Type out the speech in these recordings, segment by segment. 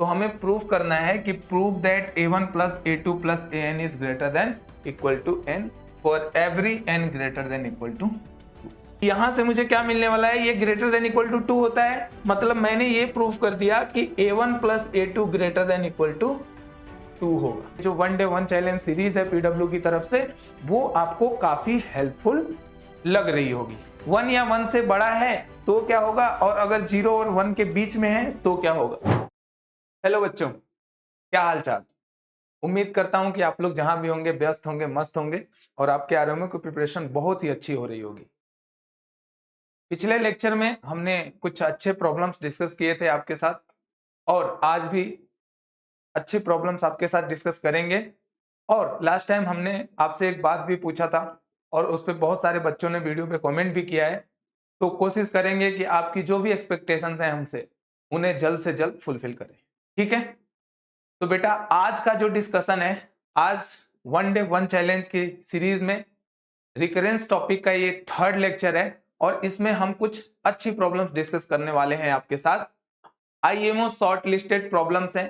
तो हमें प्रूव करना है कि prove that a1 plus a2 plus an is greater than equal to n for every n greater than equal to 2। यहां से मुझे क्या मिलने वाला है, ये ग्रेटर देन इक्वल टू 2 होता है, मतलब मैंने ये प्रूव कर दिया कि a1 plus a2 greater than equal to 2 होगा। जो 1 डे 1 चैलेंज सीरीज है PW की तरफ से, वो आपको काफी हेल्पफुल लग रही होगी। 1 या 1 से बड़ा है तो क्या होगा, और अगर 0 और 1 के बीच में है तो क्या होगा। हेलो बच्चों, क्या हाल चाल। उम्मीद करता हूं कि आप लोग जहां भी होंगे व्यस्त होंगे, मस्त होंगे, और आपके आरओएमओ की प्रिपरेशन बहुत ही अच्छी हो रही होगी। पिछले लेक्चर में हमने कुछ अच्छे प्रॉब्लम्स डिस्कस किए थे आपके साथ, और आज भी अच्छे प्रॉब्लम्स आपके साथ डिस्कस करेंगे। और लास्ट टाइम हमने आपसे एक बात भी पूछा था, और उस पर बहुत सारे बच्चों ने वीडियो पे कमेंट भी किया है, तो कोशिश करेंगे कि आपकी जो भी एक्सपेक्टेशंस हैं हमसे, उन्हें जल्द से जल्द फुलफिल करें। ठीक है, तो बेटा आज का जो डिस्कशन है, आज 1 डे 1 चैलेंज की सीरीज में रिकरेंस टॉपिक का ये 3rd लेक्चर है, और इसमें हम कुछ अच्छी प्रॉब्लम्स डिस्कस करने वाले हैं आपके साथ। आईएमओ शॉर्ट लिस्टेड प्रॉब्लम्स हैं,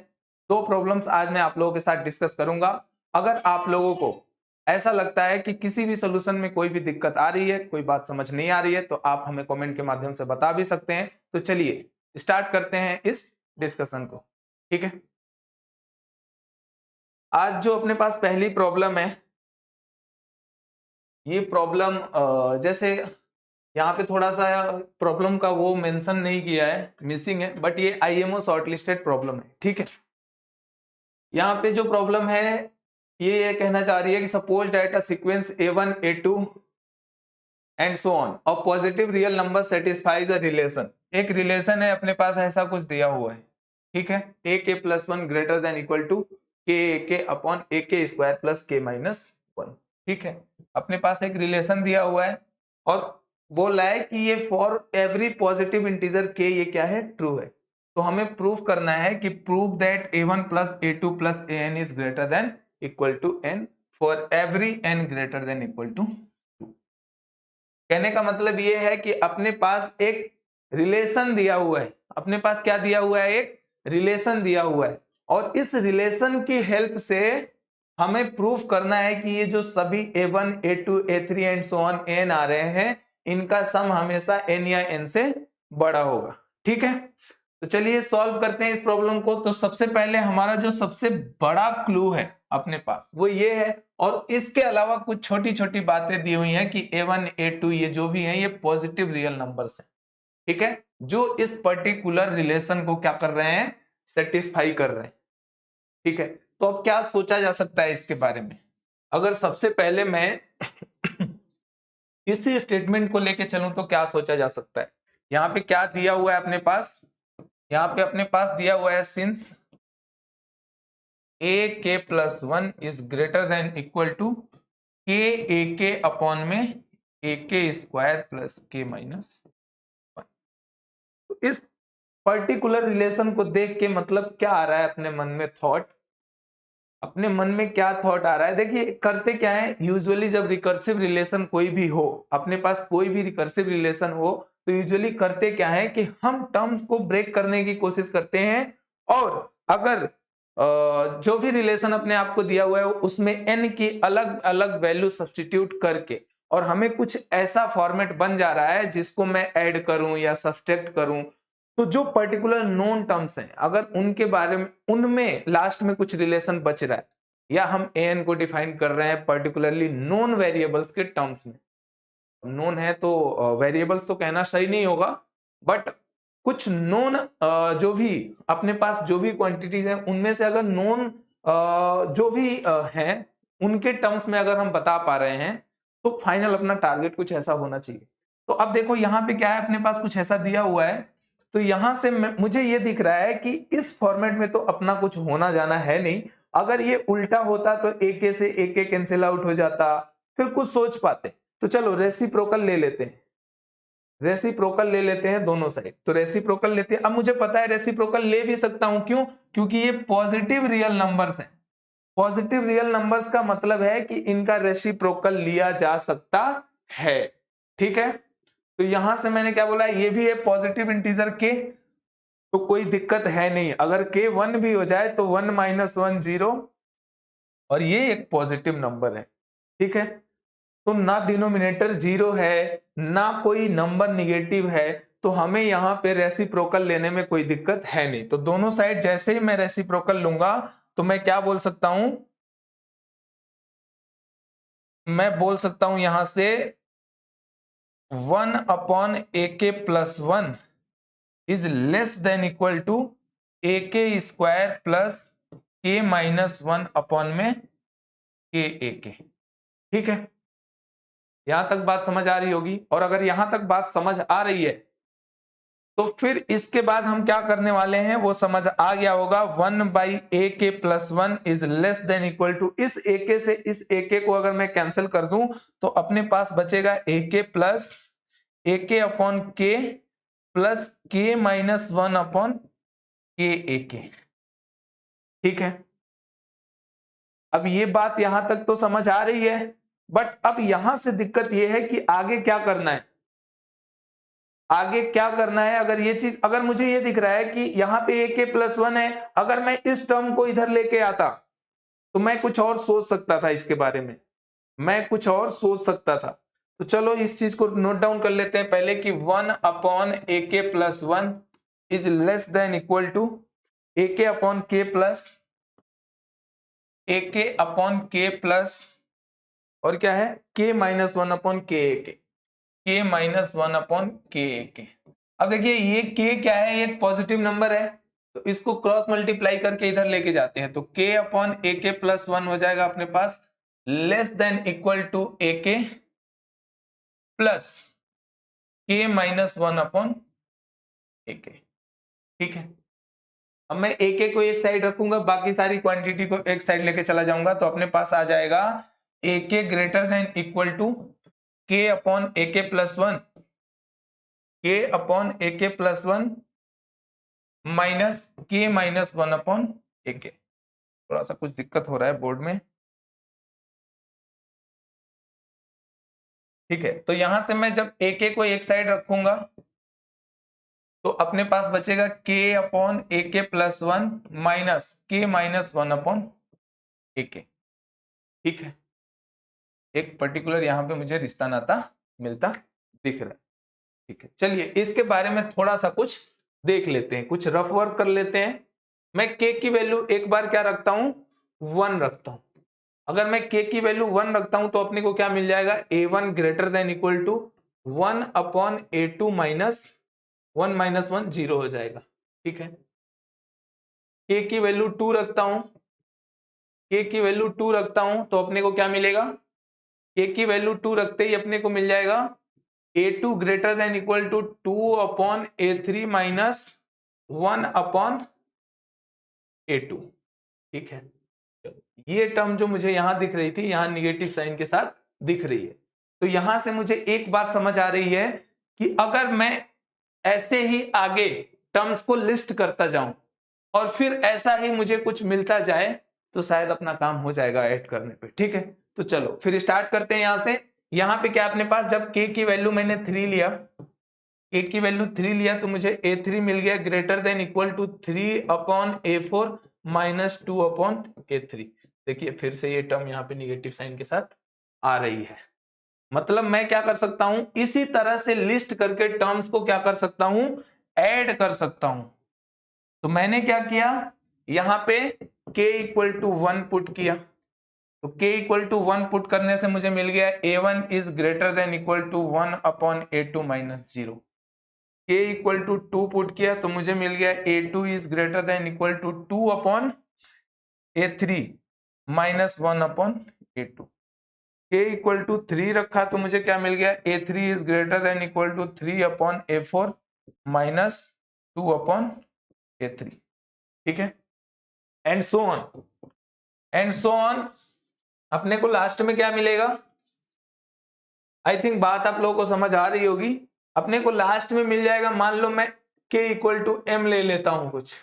2 प्रॉब्लम्स आज मैं आप लोगों के साथ डिस्कस करूंगा। अगर आप लोगों को ऐसा लगता है कि किसी भी सोल्यूशन में कोई भी दिक्कत आ रही है, कोई बात समझ नहीं आ रही है, तो आप हमें कमेंट के माध्यम से बता भी सकते हैं। तो चलिए स्टार्ट करते हैं इस डिस्कशन को। ठीक है, आज जो अपने पास पहली प्रॉब्लम है, ये प्रॉब्लम जैसे यहाँ पे थोड़ा सा प्रॉब्लम का वो मेंशन नहीं किया है, मिसिंग है, बट ये आईएमओ शॉर्ट लिस्टेड प्रॉब्लम है। ठीक है, यहाँ पे जो प्रॉब्लम है ये कहना चाह रही है कि suppose that a sequence a1 a2 and so on और positive real number satisfies a relation. एक रिलेशन है अपने पास, ऐसा कुछ दिया हुआ है। ठीक है, a k plus 1 greater than equal to k upon a k square plus k minus 1। ठीक है, अपने पास एक रिलेशन दिया हुआ है, और बोल रहा है कि ये for every positive integer k ये क्या है, ट्रू है। तो हमें प्रूफ करना है कि prove that a1 plus a2 plus an is greater than equal to n for every n greater than equal to 2। कहने का मतलब ये है कि अपने पास एक रिलेशन दिया हुआ है, अपने पास क्या दिया हुआ है, एक रिलेशन दिया हुआ है, और इस रिलेशन की हेल्प से हमें प्रूफ करना है कि ये जो सभी a1 a2 a3 and so on n आ रहे हैं, इनका सम हमेशा n या n से बड़ा होगा। ठीक है, तो चलिए सॉल्व करते हैं इस प्रॉब्लम को। तो सबसे पहले हमारा जो सबसे बड़ा क्लू है अपने पास वो ये है, और इसके अलावा कुछ छोटी छोटी बातें दी हुई हैं कि a1 a2 ये जो भी हैं ये पॉजिटिव रियल नंबर्स हैं। ठीक है, जो इस पर्टिकुलर रिलेशन को क्या कर रहे हैं, सेटिस्फाई कर रहे हैं। ठीक है, तो अब क्या सोचा जा सकता है इसके बारे में। अगर सबसे पहले मैं इसी स्टेटमेंट को लेके चलूं तो क्या सोचा जा सकता है। यहाँ पे क्या दिया हुआ है अपने पास, यहाँ पे अपने पास दिया हुआ है since a k plus 1 is greater than equal to k a k upon में a k square plus k minus 1। तो इस पर्टिकुलर रिलेशन को देख के मतलब क्या आ रहा है अपने मन में थॉट, अपने मन में क्या थॉट आ रहा है। देखिए करते क्या है, यूजुअली जब रिकर्सिव रिलेशन कोई भी हो, अपने पास कोई भी रिकर्सिव रिलेशन हो, तो यूजुअली करते क्या है कि हम टर्म्स को ब्रेक करने की कोशिश करते हैं, और अगर जो भी रिलेशन अपने आप को दिया हुआ है उसमें n की अलग अलग वैल्यू सब्स्टिट्यूट करके, और हमें कुछ ऐसा फॉर्मेट बन जा रहा है जिसको मैं ऐड करूं या सब्सट्रैक्ट करूं, तो जो पर्टिकुलर नोन टर्म्स हैं अगर उनके बारे में, उनमें लास्ट में कुछ रिलेशन बच रहा है, या हम an को डिफाइन कर रहे हैं पर्टिकुलरली नोन वेरिएबल्स के टर्म्स में। नोन है तो वेरिएबल्स तो कहना सही नहीं होगा, बट कुछ नोन जो भी अपने पास जो भी क्वांटिटीज हैं उनमें से अगर नोन जो भी हैं उनके टर्म्स में अगर हम बता पा रहे हैं, तो फाइनल अपना टारगेट कुछ ऐसा होना चाहिए। तो अब देखो यहाँ पे क्या है, अपने पास कुछ ऐसा दिया हुआ है, तो यहां से मुझे ये दिख रहा है कि इस फॉर्मेट में तो अपना कुछ होना जाना है नहीं। अगर ये उल्टा होता तो एक से एक कैंसिल आउट हो जाता, फिर कुछ सोच पाते। तो चलो रेसिप्रोकल ले लेते हैं, रेसिप्रोकल ले लेते हैं दोनों साइड। तो रेसिप्रोकल लेते हैं, अब मुझे पता है रेसिप्रोकल ले भी सकता हूं, क्यों, क्योंकि ये पॉजिटिव रियल नंबर्स हैं। पॉजिटिव रियल नंबर्स का मतलब है कि इनका रेसिप्रोकल लिया जा सकता है। ठीक है, तो यहां से मैंने क्या बोला, ये भी है पॉजिटिव इंटीजर के, तो कोई दिक्कत है नहीं। अगर k 1 भी हो जाए तो 1 माइनस 1 0, और ये एक पॉजिटिव नंबर है, ठीक है। तो ना डिनोमिनेटर जीरो है ना कोई नंबर निगेटिव है, तो हमें यहाँ पे रेसिप्रोकल लेने में कोई दिक्कत है नहीं। तो दोनों साइड जैसे ही मैं रेसिप्रोकल लूंगा तो मैं क्या बोल सकता हूं, मैं बोल सकता हूं यहां से 1 अपॉन ए के plus 1 is less than equal to A K square plus K minus 1 upon में के ए के, ठीक है। यहां तक बात समझ आ रही होगी, और अगर यहां तक बात समझ आ रही है तो फिर इसके बाद हम क्या करने वाले हैं वो समझ आ गया होगा। 1 बाई ए के plus 1 is less than equal to, इस ए के से इस ए के को अगर मैं कैंसिल कर दूं तो अपने पास बचेगा ए के प्लस ए के अपॉन के प्लस के माइनस 1 अपॉन के ए के, ठीक है। अब ये बात यहां तक तो समझ आ रही है, बट अब यहां से दिक्कत ये है कि आगे क्या करना है, आगे क्या करना है। अगर ये चीज, अगर मुझे ये दिख रहा है कि यहाँ पे ए के प्लस 1 है, अगर मैं इस टर्म को इधर लेके आता तो मैं कुछ और सोच सकता था इसके बारे में, मैं कुछ और सोच सकता था। तो चलो इस चीज को नोट डाउन कर लेते हैं पहले कि 1 अपॉन ए के plus 1 is less than equal to A K upon के प्लस ए के अपॉन के प्लस और क्या है के माइनस 1 अपॉन के माइनस 1 अपॉन के। अब देखिए ये k क्या है, ये एक पॉजिटिव नंबर है, तो इसको क्रॉस मल्टीप्लाई करके इधर लेके जाते हैं तो k अपॉन ए के प्लस 1 हो जाएगा अपने पास less than equal to A के plus K minus 1 upon A के, ठीक है। अब मैं ए के को एक साइड रखूंगा, बाकी सारी क्वांटिटी को एक साइड लेके चला जाऊंगा, तो अपने पास आ जाएगा ए के ग्रेटर देन इक्वल टू के अपॉन ए के प्लस 1, के अपॉन ए के प्लस 1 माइनस के माइनस 1 अपॉन ए के। थोड़ा सा कुछ दिक्कत हो रहा है बोर्ड में, ठीक है। तो यहां से मैं जब ए के को एक साइड रखूंगा तो अपने पास बचेगा के अपॉन ए के प्लस 1 माइनस के माइनस 1 अपॉन ए के, ठीक है। एक पर्टिकुलर यहां पे मुझे रिश्ता नाता मिलता दिख रहा है, ठीक है। चलिए इसके बारे में थोड़ा सा कुछ देख लेते हैं, कुछ रफ वर्क कर लेते हैं। मैं के की वैल्यू एक बार क्या रखता हूं 1 रखता हूं। अगर मैं k की वैल्यू 1 रखता हूं तो अपने को क्या मिल जाएगा a1 greater than equal to 1 upon a2 minus 1 minus 1 0 हो जाएगा, ठीक है। k की वैल्यू 2 रखता हूं, k की वैल्यू 2 रखता हूं तो अपने को क्या मिलेगा, k की वैल्यू 2 रखते ही अपने को मिल जाएगा a2 greater than equal to 2 upon a3 minus 1 upon a2, ठीक है। ये टर्म जो मुझे यहां दिख रही थी यहां निगेटिव साइन के साथ दिख रही है। तो यहां से मुझे एक बात समझ आ रही है कि अगर मैं ऐसे ही आगे टर्म्स को लिस्ट करता जाऊं और फिर ऐसा ही मुझे कुछ मिलता जाए तो शायद अपना काम हो जाएगा ऐड करने पे, ठीक है। तो चलो फिर स्टार्ट करते हैं यहां से। यहां पे क्या अपने पास जब k की वैल्यू मैंने 3 लिया, k की वैल्यू 3 लिया तो मुझे a3 मिल गया greater than equal to 3 upon a4 minus 2 upon a3। देखिए फिर से ये टर्म यहाँ पे निगेटिव साइन के साथ आ रही है। मतलब मैं क्या कर सकता हूं इसी तरह से लिस्ट करके टर्म्स को क्या कर सकता हूं ऐड कर सकता हूं। तो मैंने क्या किया यहां पे k इक्वल टू 1 पुट किया, तो k इक्वल टू 1 पुट करने से मुझे मिल गया a1 is greater than equal to 1 upon a2 minus 0। k equal to 2 put किया तो मुझे मिल गया a2 is greater than equal to 2 upon a3 minus 1 upon a2। k equal to 3 रखा तो मुझे क्या मिल गया a3 is greater than equal to 3 upon a4 minus 2 upon a3, ठीक है। And so on and so on. अपने को लास्ट में क्या मिलेगा, आई थिंक बात आप लोगों को समझ आ रही होगी। अपने को लास्ट में मिल जाएगा, मान लो मैं k इक्वल टू m ले लेता हूं, कुछ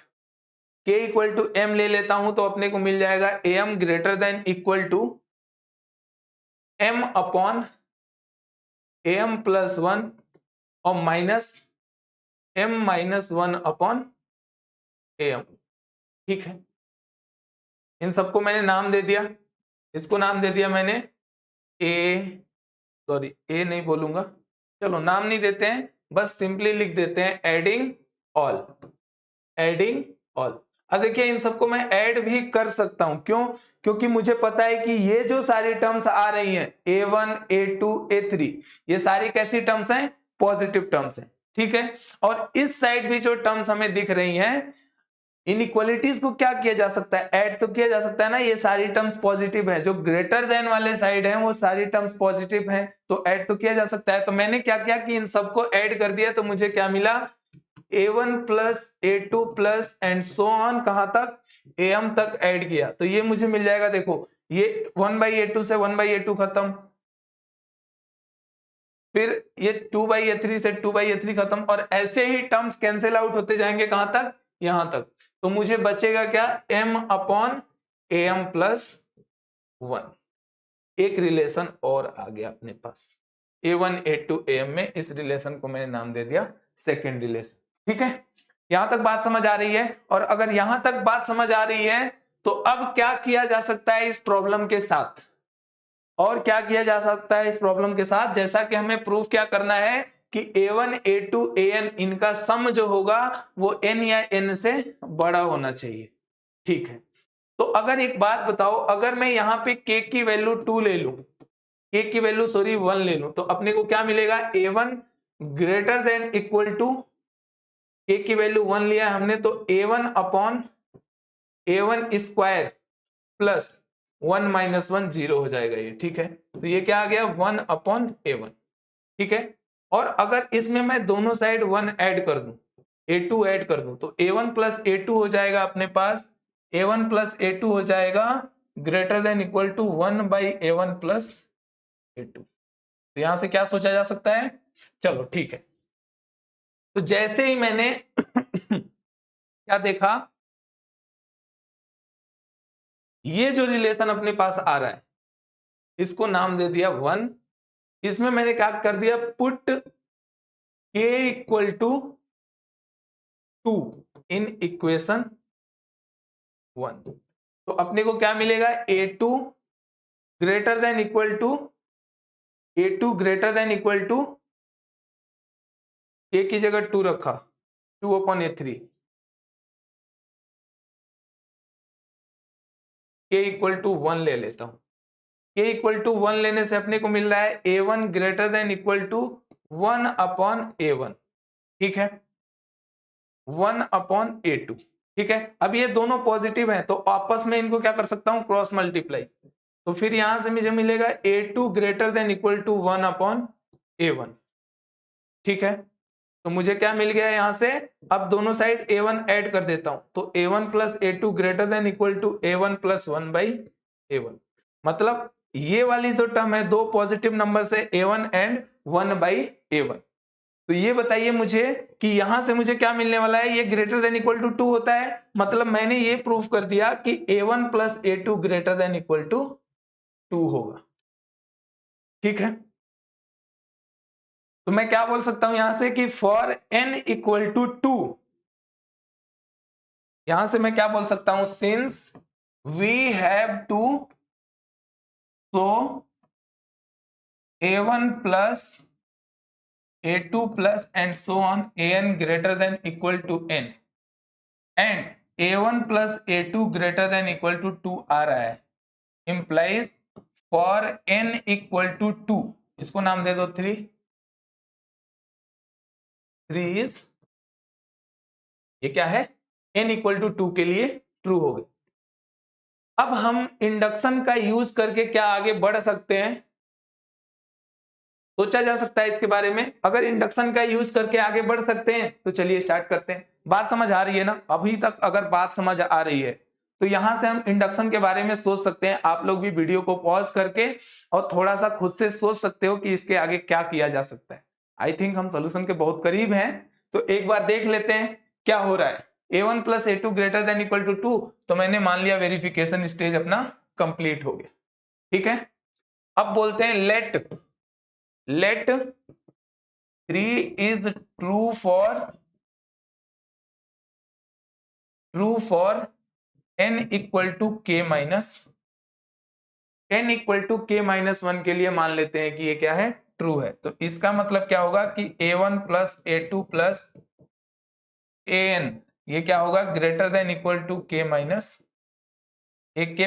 k इक्वल टू m ले लेता हूं तो अपने को मिल जाएगा am greater than equal to m upon am plus 1 और minus m minus 1 upon am। ठीक है, इन सबको मैंने नाम दे दिया, इसको नाम दे दिया मैंने ए, सॉरी ए नहीं बोलूंगा, चलो नाम नहीं देते हैं, बस सिंपली लिख देते हैं एडिंग ऑल, एडिंग ऑल। अब देखिए इन सबको मैं ऐड भी कर सकता हूं, क्यों? क्योंकि मुझे पता है कि ये जो सारी टर्म्स आ रही हैं A1 A2 A3 ये सारी कैसी टर्म्स हैं? पॉजिटिव टर्म्स हैं। ठीक है, और इस साइड भी जो टर्म्स हमें दिख रही हैं, इनइक्वालिटीज को क्या किया जा सकता है? ऐड तो किया जा सकता है ना, ये सारी टर्म्स पॉजिटिव है, जो ग्रेटर देन वाले साइड हैं वो सारी टर्म्स पॉजिटिव हैं, तो ऐड तो किया जा सकता है। तो मैंने क्या किया कि इन सबको ऐड कर दिया, तो मुझे क्या मिला? A1 plus A2 plus and सो ऑन, कहां तक? AM तक ऐड किया, तो ये मुझे मिल जाएगा। देखो ये 1/A2 से 1/A2 खत्म, फिर ये 2/A3 से 2/A3 खत्म, और ऐसे ही टर्म्स कैंसिल आउट होते जाएंगे, कहां तक? यहां तक। तो मुझे बचेगा क्या? M upon AM plus 1। एक रिलेशन और आ गया अपने पास, A1 A2 AM में इस रिलेशन को मैंने नाम दे दिया सेकेंड रिलेशन। ठीक है, यहां तक बात समझ आ रही है? और अगर यहां तक बात समझ आ रही है तो अब क्या किया जा सकता है इस प्रॉब्लम के साथ? और क्या किया जा सकता है इस प्रॉब्लम के साथ? जैसा कि हमें प्रूफ क्या करना है कि A1 A2 AN इनका सम जो होगा वो N या N से बड़ा होना चाहिए। ठीक है, तो अगर एक बात बताओ, अगर मैं यहां पे k की वैल्यू 2 ले लूं, k की वैल्यू सॉरी 1 ले लूं, तो अपने को क्या मिलेगा? A1 greater than equal to, k की वैल्यू 1 लिया हमने, तो A1 upon A1 square plus 1 minus 1 0 हो जाएगा ये। ठीक है, तो ये क्या आ गया? 1 अपॉन A1। ठीक है, और अगर इसमें मैं दोनों साइड 1 ऐड कर दूं, A2 ऐड कर दूं, तो A1 प्लस A2 हो जाएगा अपने पास, A1 प्लस A2 हो जाएगा greater than equal to 1/A1 plus A2। तो यहां से क्या सोचा जा सकता है? चलो ठीक है, तो जैसे ही मैंने क्या देखा, ये जो रिलेशन अपने पास आ रहा है इसको नाम दे दिया 1। इसमें मैंने क्या कर दिया? Put k equal to 2 in equation 1। तो अपने को क्या मिलेगा? A2 greater than equal to, A2 greater than equal to, k की जगह 2 रखा, 2 upon A3, k equal to 1 ले लेता हूं। k इक्वल टू 1 लेने से अपने को मिल रहा है A1 greater than equal to 1 upon A1। ठीक है, 1 अपॉन A2। ठीक है, अब ये दोनों पॉजिटिव हैं, तो आपस में इनको क्या कर सकता हूं? Cross multiply. तो फिर यहां से मुझे मिलेगा A2 greater than equal to 1 upon A1। ठीक है, तो मुझे क्या मिल गया यहां से? अब दोनों साइड A1 ऐड कर देता हूं, तो A1 plus A2 greater than equal to A1 plus 1/A1। मतलब ये वाली जो टर्म है, दो पॉजिटिव नंबर से A1 एंड 1/A1। तो ये बताइए मुझे कि यहां से मुझे क्या मिलने वाला है? ये ग्रेटर देन इक्वल टू 2 होता है, मतलब मैंने ये प्रूफ कर दिया कि A1 plus A2 greater than equal to 2 होगा। ठीक है, तो मैं क्या बोल सकता हूं यहां से कि फॉर n इक्वल टू 2, यहां से मैं क्या बोल सकता हूं? Since we have to show A1 plus A2 plus and so on AN greater than equal to n, and A1 plus A2 greater than equal to 2 आ रहा है, implies for n equal to 2, इसको नाम दे दो 3, 3 is, ये क्या है? n equal to 2 के लिए ट्रू हो गई। अब हम इंडक्शन का यूज करके क्या आगे बढ़ सकते हैं? सोचा जा सकता है इसके बारे में। अगर इंडक्शन का यूज करके आगे बढ़ सकते हैं तो चलिए स्टार्ट करते हैं। बात समझ आ रही है ना? अभी तक अगर बात समझ आ रही है तो यहां से हम इंडक्शन के बारे में सोच सकते हैं। आप लोग भी वीडियो को पॉज करके और थोड़ा सा खुद से सोच सकते हो कि इसके आगे क्या किया जा सकता है। आई थिंक हम सोल्यूशन के बहुत करीब हैं, तो एक बार देख लेते हैं क्या हो रहा है। A1 plus A2 greater than equal to 2, तो मैंने मान लिया वेरिफिकेशन स्टेज अपना कंप्लीट हो गया। ठीक है, अब बोलते हैं let 3 is true for true for n equal to k minus one के लिए मान लेते हैं कि ये क्या है, ट्रू है। तो इसका मतलब क्या होगा कि a1 plus a2 plus an ये क्या होगा, greater than equal to k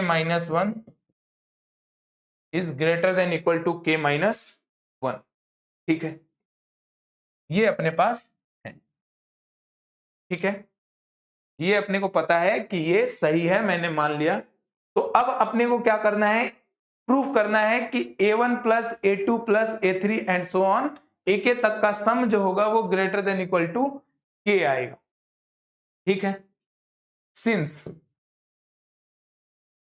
minus one is greater than equal to k minus one. ठीक है, ये अपने पास है। ठीक है, ये अपने को पता है कि ये सही है, मैंने मान लिया। तो अब अपने को क्या करना है, प्रूफ करना है कि a1 plus a2 plus a3 and so on ak तक का सम जो होगा वो greater than equal to k आएगा। ठीक है, since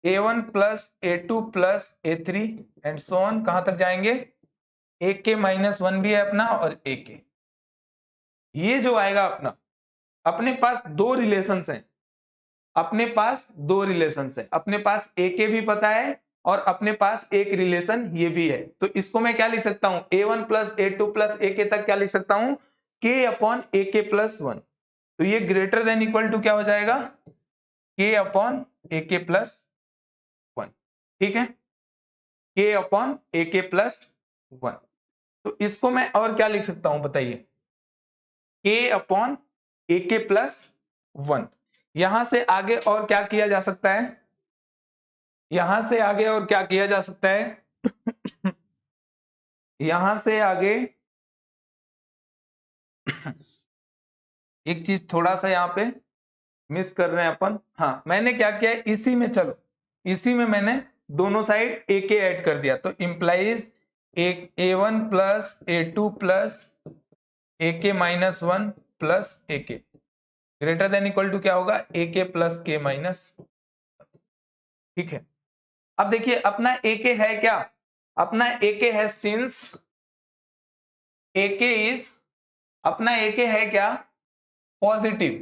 a1 plus a2 plus a3 and so ऑन कहां तक जाएंगे, ak माइनस वन भी है अपना और ak, ये जो आएगा अपना, अपने पास दो रिलेशंस हैं, अपने पास दो रिलेशंस है, अपने पास ak भी पता है और अपने पास एक रिलेशन ये भी है। तो इसको मैं क्या लिख सकता हूं, a1 plus a2 plus ak तक क्या लिख सकता हूं, k upon ak plus one. तो ये ग्रेटर देन इक्वल टू क्या हो जाएगा, k upon ak plus one. ठीक है, k upon ak plus one. तो इसको मैं और क्या लिख सकता हूं बताइए, k upon ak plus one. यहां से आगे और क्या किया जा सकता है, यहां से आगे और क्या किया जा सकता है यहां से आगे एक चीज थोड़ा सा यहाँ पे मिस कर रहे हैं अपन। हाँ, मैंने क्या किया है, इसी में चलो, इसी में मैंने दोनों साइड ए के ऐड कर दिया। तो implies a1 plus a2 plus ak minus one plus ak greater than equal to क्या होगा, ak प्लस k माइनस। ठीक है, अब देखिए अपना ak है क्या, अपना ak है सिंस ak इज, अपना ak है क्या, positive,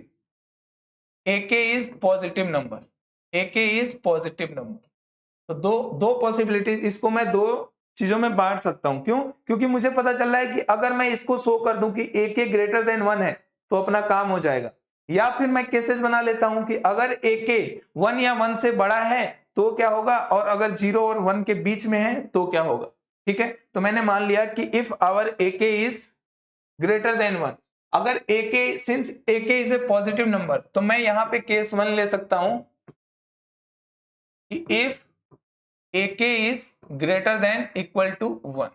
ak is positive number, ak is positive number. तो दो दो पॉसिबिलिटीज, इसको मैं दो चीजों में बांट सकता हूं। क्यों, क्योंकि मुझे पता चल रहा है कि अगर मैं इसको शो कर दूं कि ak ग्रेटर देन वन है तो अपना काम हो जाएगा, या फिर मैं केसेस बना लेता हूं कि अगर ak वन या वन से बड़ा है तो क्या होगा, और अगर जीरो और वन के बीच में है तो क्या होगा। ठीक है, तो मैंने मान लिया कि if our ak is greater than one, अगर ak since ak is a positive number, तो मैं यहां पे केस वन ले सकता हूं कि if ak is greater than equal to one,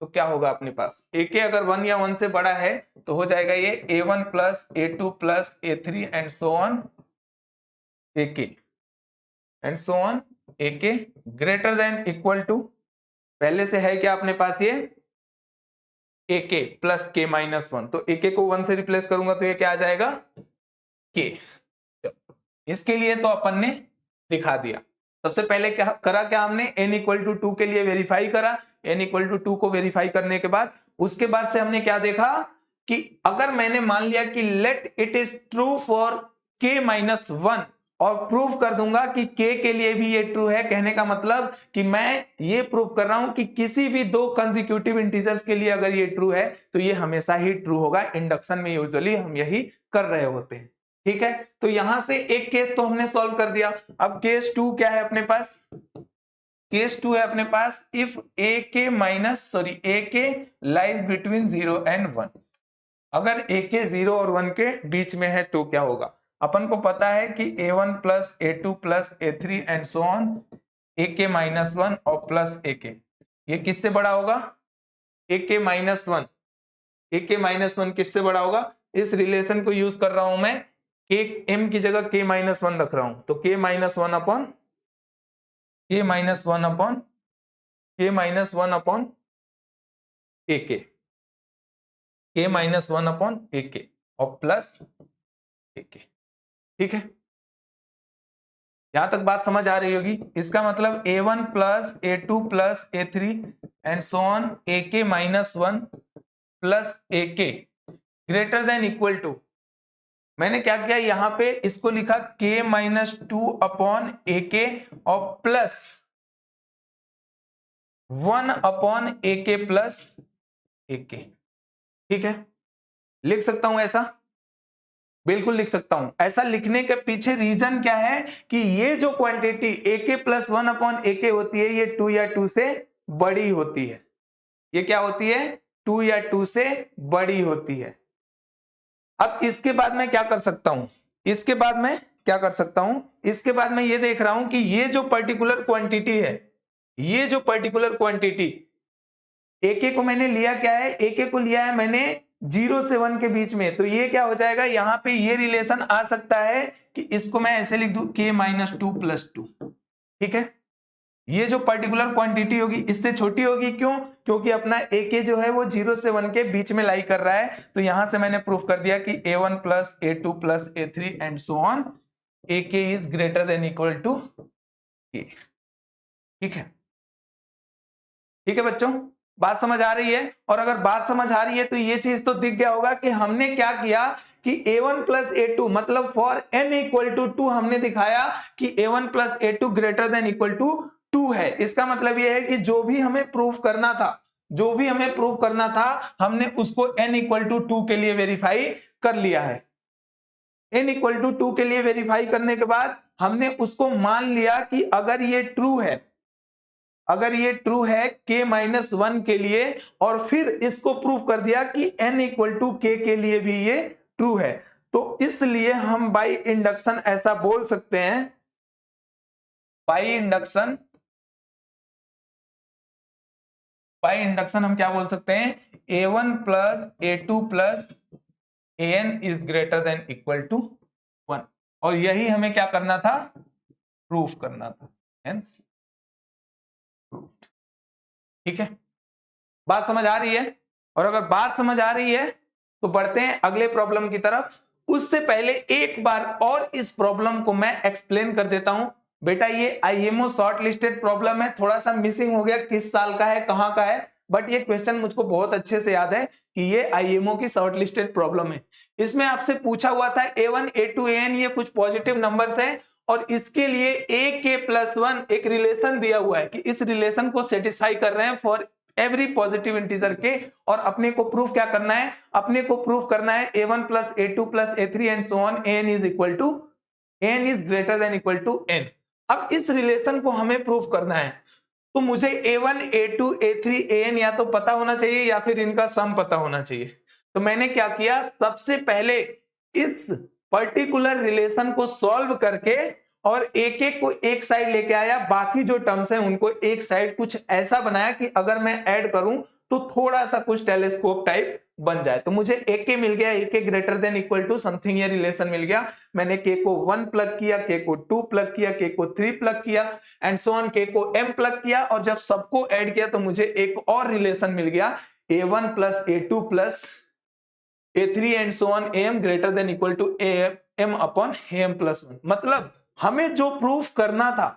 तो क्या होगा अपने पास, ak अगर वन या वन से बड़ा है तो हो जाएगा ये a1 plus a2 plus a3 and so on ak and so on ak greater than equal to, पहले से है क्या अपने पास ये ak plus k minus one. तो ak को वन से रिप्लेस करूंगा तो ये क्या आ जाएगा, k। इसके लिए तो अपन ने दिखा दिया। सबसे पहले क्या करा, क्या हमने n इक्वल टू टू के लिए वेरीफाई करा, n इक्वल टू टू को वेरीफाई करने के बाद उसके बाद से हमने क्या देखा कि अगर मैंने मान लिया कि let it is true for k minus one और प्रूव कर दूंगा कि k के लिए भी ये ट्रू है, कहने का मतलब कि मैं ये प्रूव कर रहा हूं कि किसी भी दो कंसेक्यूटिव इंटीजर्स के लिए अगर ये ट्रू है तो ये हमेशा ही ट्रू होगा। इंडक्शन में यूजुअली हम यही कर रहे होते हैं। ठीक है, तो यहां से एक केस तो हमने सॉल्व कर दिया। अब केस टू क्या है अपने पास, केस टू है अपने पास if ak minus ak lies between zero and one, अगर ak जीरो और वन के बीच में है तो क्या होगा। अपन को पता है कि a1 plus a2 plus a3 and so on ak minus one और प्लस ak, ये किससे बड़ा होगा, ak minus one, ak minus one किससे बड़ा होगा। इस रिलेशन को यूज कर रहा हूं मैं, k m की जगह k माइनस वन रख रहा हूं, तो k minus one upon k minus one upon k minus one upon ak, k minus one upon ak और प्लस ak। ठीक है, यहां तक बात समझ आ रही होगी। इसका मतलब a1 plus a2 plus a3 and so on ak minus one plus ak greater than equal to, मैंने क्या किया यहां पे इसको लिखा k minus two upon ak और plus one upon ak plus ak। ठीक है, लिख सकता हूं ऐसा, बिल्कुल लिख सकता हूं। ऐसा लिखने के पीछे रीजन क्या है कि ये जो क्वांटिटी AK प्लस 1/AK होती है ये 2 या 2 से बड़ी होती है। ये क्या होती है? 2 या 2 से बड़ी होती है। अब इसके बाद मैं क्या कर सकता हूं? इसके बाद मैं क्या कर सकता हूं? इसके बाद मैं ये देख रहा हूं कि ये जो पर्टिकुलर क्वांटिटी है, ये जो पर्टिकुलर क्वांटिटी AK को मैंने लिया क्या है? AK को लिया है मैंने 0 से 1 के बीच में, तो ये क्या हो जाएगा? यहां पे ये रिलेशन आ सकता है कि इसको मैं ऐसे लिख दूं K माइनस 2 प्लस 2। ठीक है, ये जो पर्टिकुलर क्वांटिटी होगी इससे छोटी होगी। क्यों? क्योंकि अपना AK जो है वो 0 से 1 के बीच में लाई कर रहा है। तो यहां से मैंने प्रूफ कर दिया कि A1 plus A2 plus A3 and so on AK is greater than equal to K। ठीक है, ठीक है बच्चों, बात समझ आ रही है? और अगर बात समझ आ रही है तो ये चीज तो दिख गया होगा कि हमने क्या किया कि A1 प्लस A2 मतलब फॉर n इक्वल टू 2 हमने दिखाया कि A1 plus A2 greater than equal to 2 है। इसका मतलब ये है कि जो भी हमें प्रूफ करना था, जो भी हमें प्रूफ करना था, हमने उसको n इक्वल टू 2 के लिए वेरीफाई कर लिया है। n इक्वल टू 2 के लिए वेरीफाई करने के बाद हमने उसको मान लिया कि अगर ये ट्रू है, अगर ये ट्रू है k माइनस 1 के लिए, और फिर इसको प्रूव कर दिया कि n इक्वल टू k के लिए भी ये ट्रू है, तो इसलिए हम बाय इंडक्शन ऐसा बोल सकते हैं, बाय इंडक्शन हम क्या बोल सकते हैं? A1 plus A2 plus AN is greater than equal to 1, और यही हमें क्या करना था? प्रूफ करना था। Hence proof. ठीक है, बात समझ आ रही है? और अगर बात समझ आ रही है तो बढ़ते हैं अगले प्रॉब्लम की तरफ। उससे पहले एक बार और इस प्रॉब्लम को मैं एक्सप्लेन कर देता हूं। बेटा ये IMO शॉर्ट लिस्टेड प्रॉब्लम है, थोड़ा सा मिसिंग हो गया, किस साल का है, कहां का है, बट ये क्वेश्चन मुझको बहुत अच्छे से याद है कि ये IMO की शॉर्ट लिस्टेड प्रॉब्लम है। इसमें आपसे पूछा हुआ था A1 A2 AN ये कुछ पॉजिटिव नंबर्स हैं, और इसके लिए AK प्लस 1 एक रिलेशन दिया हुआ है कि इस रिलेशन को सेटिस्फाई कर रहे हैं फॉर एवरी पॉजिटिव इंटीजर के, और अपने को प्रूफ क्या करना है? अपने को प्रूफ करना है A1 plus A2 plus A3 and so on AN is equal to, AN is greater than equal to N। अब इस रिलेशन को हमें प्रूफ करना है, तो मुझे A1 A2 A3 AN या तो पता होना चाहिए या फिर इनका सम पता होना चाहिए। तो मैंने क्या किया, सबसे पहले इस पर्टिकुलर रिलेशन को सॉल्व करके और एक एक को एक साइड लेके आया, बाकी जो टर्म्स हैं उनको एक साइड कुछ ऐसा बनाया कि अगर मैं ऐड करूं तो थोड़ा सा कुछ टेलीस्कोप टाइप बन जाए। तो मुझे एक के मिल गया, a k greater than equal to something, ये रिलेशन मिल गया। मैंने के को 1 प्लग किया, के को 2 प्लग किया, के को 3 प्लग किया एंड सो ऑन, के को m प्लग किया, और जब सबको ऐड किया तो मुझे एक और रिलेशन मिल गया A1 plus A2 plus A3 and so on AM greater than equal to AM upon AM plus 1। मतलब हमें जो प्रूफ करना था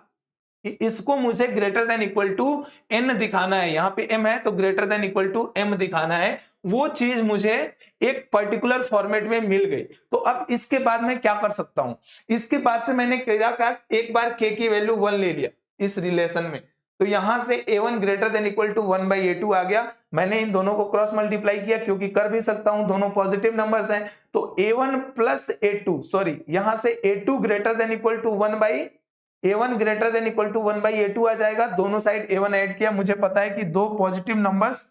कि इसको मुझे greater than equal to n दिखाना है, यहां पे m है तो greater than equal to m दिखाना है, वो चीज मुझे एक पर्टिकुलर फॉर्मेट में मिल गई। तो अब इसके बाद मैं क्या कर सकता हूं? इसके बाद से मैंने क्या कहा, एक बार k की वैल्यू 1 ले लिया इस रिलेशन में, तो यहां से A1 greater than equal to 1 by A2 आ गया। मैंने इन दोनों को क्रॉस मल्टीप्लाई किया क्योंकि कर भी सकता हूं, दोनों पॉजिटिव नंबर्स हैं, तो A1 प्लस A2 सॉरी यहां से A2 greater than equal to 1 by A1 greater than equal to 1 by A2 आ जाएगा। दोनों साइड A1 ऐड किया, मुझे पता है कि दो पॉजिटिव नंबर्स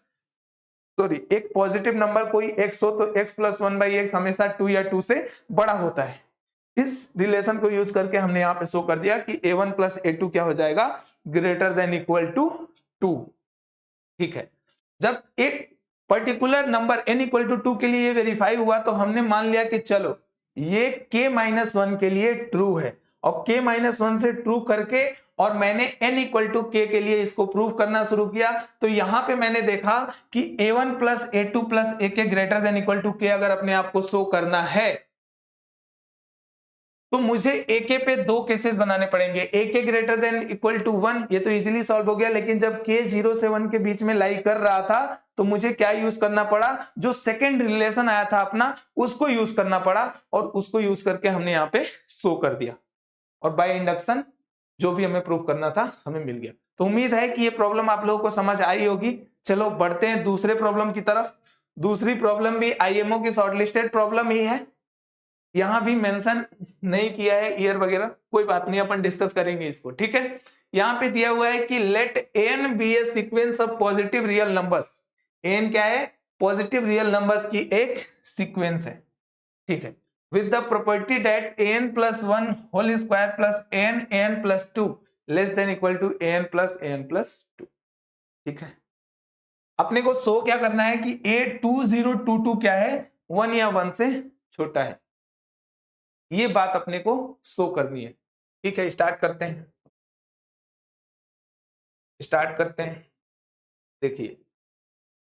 सॉरी एक पॉजिटिव नंबर कोई x हो तो x प्लस 1 बाई x हमेशा 2 या 2 से बड़ा होता है। इस रिलेशन को यूज करके हमने यहाँ पे शो कर दिया कि A1 प्लस A2 क्या हो जाएगा? Greater than equal to 2। ठीक है, जब एक particular number n equal to 2 के लिए वेरीफाई हुआ तो हमने मान लिया कि चलो ये k माइनस 1 के लिए ट्रू है, और k माइनस 1 से ट्रू करके और मैंने n इक्वल टू k के लिए इसको प्रूव करना शुरू किया। तो यहां पे मैंने देखा कि A1 plus A2 plus AK greater than equal to k अगर अपने आप को शो करना है तो मुझे AK पे दो केसेस बनाने पड़ेंगे। AK greater than equal to 1 ये तो इजीली सॉल्व हो गया, लेकिन जब K 0 से 1 के बीच में लाई कर रहा था तो मुझे क्या यूज करना पड़ा? जो सेकंड रिलेशन आया था अपना उसको यूज करना पड़ा, और उसको यूज करके हमने यहाँ पे शो कर दिया, और बाय इंडक्शन जो भी हमें प्रूव करना था हमें मिल गया। तो उम्मीद है कि ये प्रॉब्लम आप लोगों को समझ आई होगी। चलो बढ़ते हैं दूसरे प्रॉब्लम की तरफ। दूसरी प्रॉब्लम भी IMO की शॉर्ट लिस्टेड प्रॉब्लम ही है। यहां भी मेंशन नहीं किया है ईयर वगैरह, कोई बात नहीं, अपन डिस्कस करेंगे इसको, ठीक है। यहां पे दिया हुआ है कि let n be a sequence of positive real numbers. N क्या है? पॉजिटिव रियल नंबर्स की एक सीक्वेंस है, ठीक है, with the property that n plus one whole square plus n plus two less than equal to n plus two, ठीक है। अपने को शो क्या करना है कि A2022 क्या है? 1 या 1 से छोटा है, ये बात अपने को शो करनी है, ठीक है। स्टार्ट करते हैं। देखिए,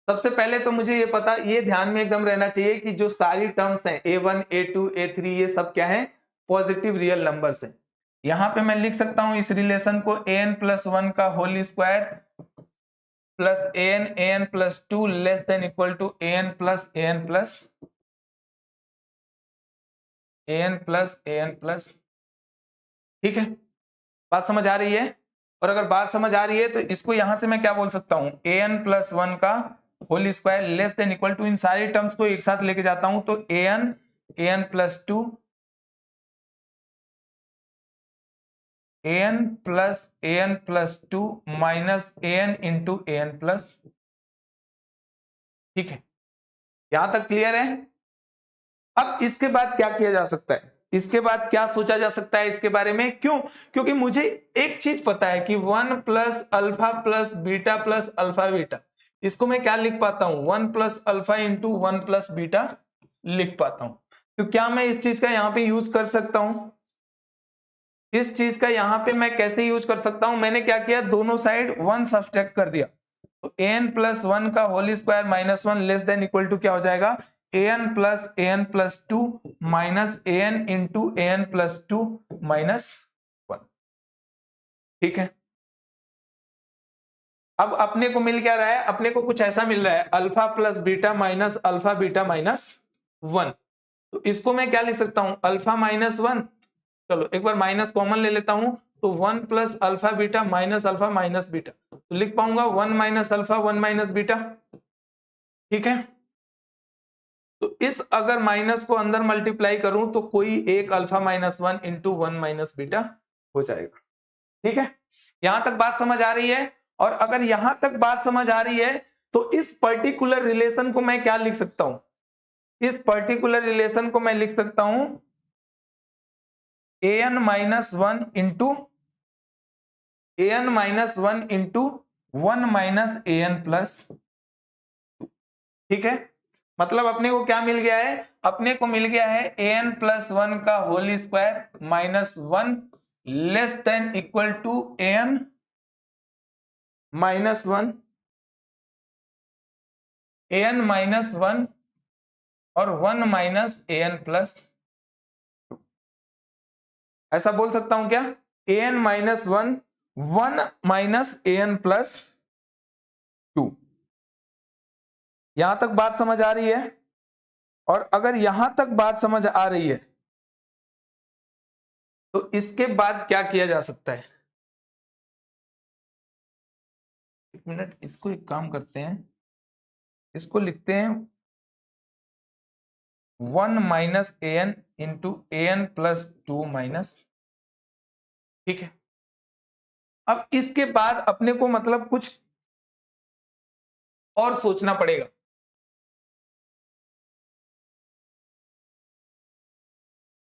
सबसे पहले तो मुझे ये ध्यान में एकदम रहना चाहिए कि जो सारी टर्म्स हैं A1 A2 A3 ये सब क्या है? पॉजिटिव रियल नंबर्स हैं। यहां पे मैं लिख सकता हूं इस रिलेशन को an+1 का whole square plus an+2 less than equal to an plus, ठीक है। बात समझ आ रही है? और अगर बात समझ आ रही है तो इसको यहां से मैं क्या बोल सकता हूं? an+1 का whole square less than equal to, इन सारी टर्म्स को एक साथ लेके जाता हूं तो an+2 an+2 minus an into an+, ठीक है। यहां तक क्लियर है? अब इसके बाद क्या किया जा सकता है? इसके बाद क्या सोचा जा सकता है इसके बारे में? क्यों? क्योंकि मुझे एक चीज पता है कि 1 plus alpha plus beta plus alpha beta, इसको मैं क्या लिख पाता हूं? 1 plus alpha into 1 plus beta लिख पाता हूं। तो क्या मैं इस चीज का यहां पे यूज कर सकता हूं? इस चीज का यहां पे मैं कैसे यूज कर सकता हूं? मैंने क्या किया, दोनों साइड 1 सब्ट्रैक्ट कर दिया, तो an+1 का whole square minus 1 less than equal to क्या हो जाएगा? an+2 minus an into an+2 minus 1, ठीक है। अब अपने को मिल क्या रहा है? अपने को कुछ ऐसा मिल रहा है, alpha plus beta minus alpha beta minus 1। तो इसको मैं क्या लिख सकता हूं? अल्फा माइनस 1, चलो एक बार माइनस कॉमन ले लेता हूं, तो 1 plus alpha beta minus alpha minus beta, तो लिख पाऊंगा 1 माइनस अल्फा 1 माइनस बीटा, ठीक है। तो इस अगर माइनस को अंदर मल्टीप्लाई करूं तो कोई एक alpha minus 1 into 1 minus beta हो जाएगा, ठीक है। यहां तक बात समझ आ रही है? और अगर यहां तक बात समझ आ रही है तो इस पर्टिकुलर रिलेशन को मैं क्या लिख सकता हूं? इस पर्टिकुलर रिलेशन को मैं लिख सकता हूं an-1 into an-1 into 1 minus an+, ठीक है। मतलब अपने को क्या मिल गया है? अपने को मिल गया है an+1 का whole square minus 1 less than equal to an-1 और 1 माइनस an+, ऐसा बोल सकता हूं क्या? an-1 1 minus an+2। यहां तक बात समझ आ रही है? और अगर यहां तक बात समझ आ रही है तो इसके बाद क्या किया जा सकता है? एक मिनट, इसको एक काम करते हैं, इसको लिखते हैं 1 minus an into an+2 minus, ठीक है। अब इसके बाद अपने को मतलब कुछ और सोचना पड़ेगा,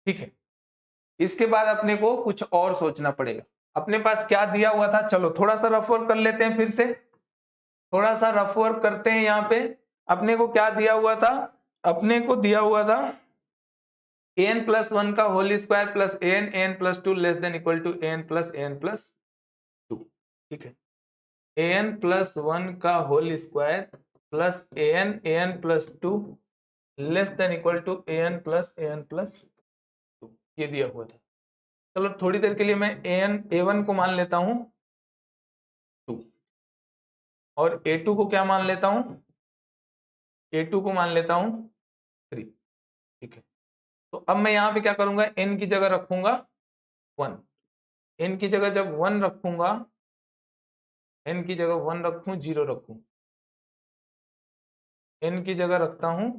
ठीक है। इसके बाद अपने को कुछ और सोचना पड़ेगा। अपने पास क्या दिया हुआ था? चलो थोड़ा सा रफ वर्क कर लेते हैं, फिर से थोड़ा सा रफ वर्क करते हैं। यहां पे अपने को क्या दिया हुआ था? अपने को दिया हुआ था an+1 का whole square plus an+2 less than equal to an+2, ठीक है। an+1 का whole square plus an+2 less than equal to an+2, ये दिया हुआ था। चलो थोड़ी देर के लिए मैं a1 को मान लेता हूं 2 और a2 को क्या मान लेता हूं? a2 को मान लेता हूं 3, ठीक है। तो अब मैं यहां पे क्या करूंगा? n की जगह रखूंगा 1, n की जगह जब 1 रखूंगा, n की जगह 1 रखूं 0 रखूं, n की जगह रखता हूं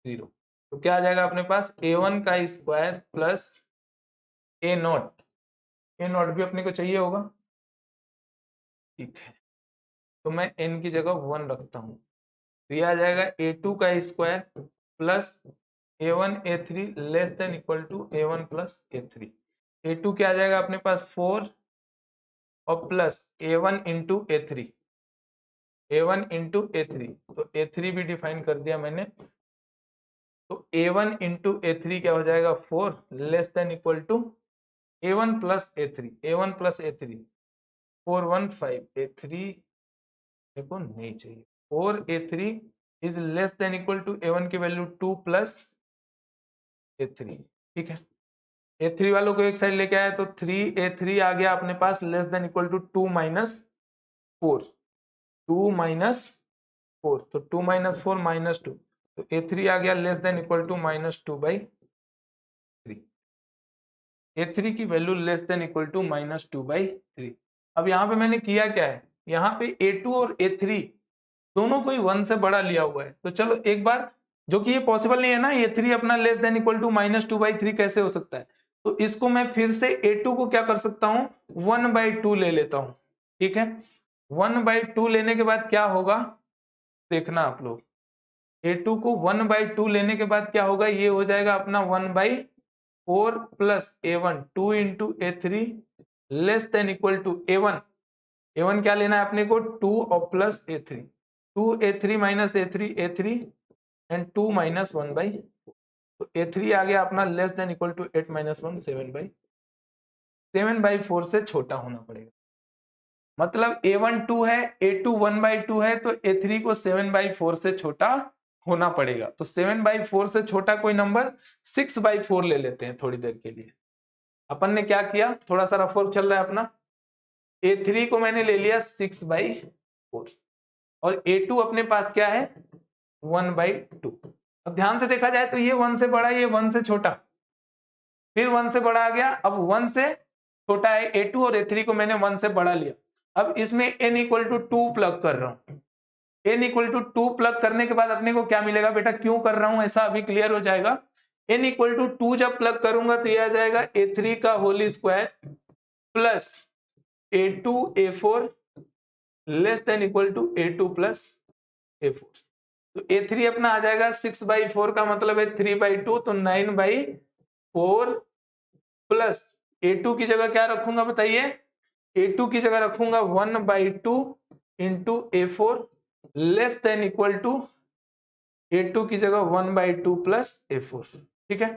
0, तो क्या आ जाएगा अपने पास a1 का स्क्वायर प्लस a0 भी अपने को चाहिए होगा, ठीक है। तो मैं n की जगह 1 रखता हूं, तो ये आ जाएगा a2 का square plus a1 a3 less than equal to a1 plus a3। a2 क्या आ जाएगा अपने पास 4 और प्लस a1 इंटू a3, तो a3 भी डिफाइन कर दिया मैंने। तो a1 इंटू a3 क्या हो जाएगा 4 less than equal to a1 plus a3, a1 plus a3 4 1 5, a3 देखो नहीं चाहिए, 4a3 is less than equal to a1 की वैल्यू 2 प्लस a3, ठीक है। a3 वालों को एक साइड लेके आया तो 3a3 आ गया अपने पास less than equal to 2 minus 4, 2 minus 4, तो 2 माइनस 4 माइनस 2, तो a3 आ गया less than equal to -2/3, a3 की value less than equal to -2/3। अब यहाँ पे मैंने किया क्या है, यहाँ पे a2 और a3 दोनों को ही 1 से बड़ा लिया हुआ है। तो चलो एक बार, जो कि ये पॉसिबल नहीं है ना, a3 अपना लेस देन इक्वल टू -2/3 कैसे हो सकता है, तो इसको मैं फिर से a2 को क्या कर सकता हूं 1/2 ले लेता हूं, ठीक है। 1/2 लेने के बाद क्या होगा देखना आप लोग, a2 को 1/2 लेने के बाद क्या होगा, ये हो जाएगा अपना 1/4 plus a1 2 into a3 less than equal to a1 क्या लेना है अपने को 2 और plus a3, 2a3 minus a3 and 2 minus 1/4, तो a3 आ गया अपना less than equal to 8 minus 1 7/4 से छोटा होना पड़ेगा। मतलब a1 2 है, a2 1/2 है, तो a3 को 7/4 से छोटा होना पड़ेगा। तो 7/4 से छोटा कोई नंबर 6/4 ले लेते हैं थोड़ी देर के लिए। अपन ने क्या किया, थोड़ा सा रफ वर्क चल रहा है अपना, a3 को मैंने ले लिया 6/4 और a2 अपने पास क्या है 1/2। अब ध्यान से देखा जाए तो ये 1 से बड़ा, ये 1 से छोटा, फिर 1 से बड़ा आ गया, अब 1 से छोटा है a2 और a3 को मैंने 1 से बड़ा लिया। अब इसमें n इक्वल टू 2 प्लग कर रहा हूं, n इक्वल टू 2 प्लग करने के बाद अपने को क्या मिलेगा, बेटा क्यों कर रहा हूं ऐसा अभी क्लियर हो जाएगा। n इक्वल टू 2 जब प्लग करूंगा तो ये आ जाएगा a3 का whole square plus a2 a4 less than equal to a2 plus a4। तो a3 अपना आ जाएगा 6/4 का मतलब है 3/2, तो 9/4 प्लस a2 की जगह क्या रखूंगा बताइए, a2 की जगह रखूंगा 1/2 into a4 less than equal to a2 की जगह 1/2 प्लस a4, ठीक है।